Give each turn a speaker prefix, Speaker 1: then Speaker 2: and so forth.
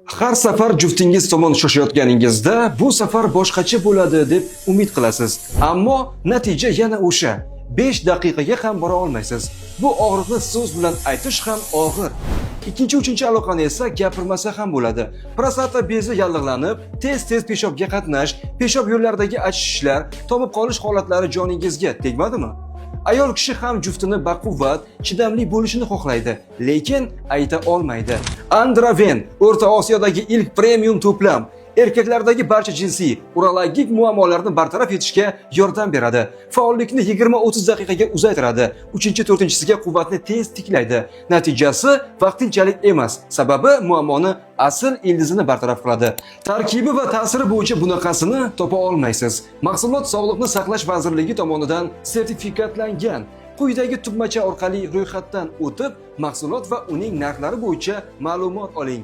Speaker 1: Har safar juftingiz tomon shoshayotganingizda bu safar boshqacha bo'ladi deb umid qilasiz. Ammo natija yana o'sha. 5 daqiqaga ham bora olmaysiz. Bu og'riqni so'z bilan aytish ham og'ir. Ikkinchi, uchinchi aloqani esa gapirmasa ham bo'ladi. Prostata bezi yallig'lanib, tez-tez peshobga qatnash, peshob yo'llaridagi achishishlar, tomib qolish holatlari joningizga tegmadimi? Ayol kishi ham juftini baquvvat, chidamli bo'lishini xohlaydi, lekin ayta olmaydi. Andraven O'rta Osiyodagi ilk premium to'plam erkaklardagi barcha jinsiy urologik muammolarni bartaraf etishga yordam beradi. Faollikni 20-30 daqiqaga uzaytiradi. 3-4-siga quvvatni tez tiklaydi. Natijasi vaqtinchalik emas, sababi muammoni asl ildizini bartaraf qiladi. Tarkibi va ta'siri bo'yicha bunaqasini topa olmaysiz. Mahsulot Sog'liqni saqlash vazirligi tomonidan sertifikatlangan. Quyidagi tugmacha orqali ro'yxatdan o'tib, mahsulot va uning narxlari bo'yicha ma'lumot oling.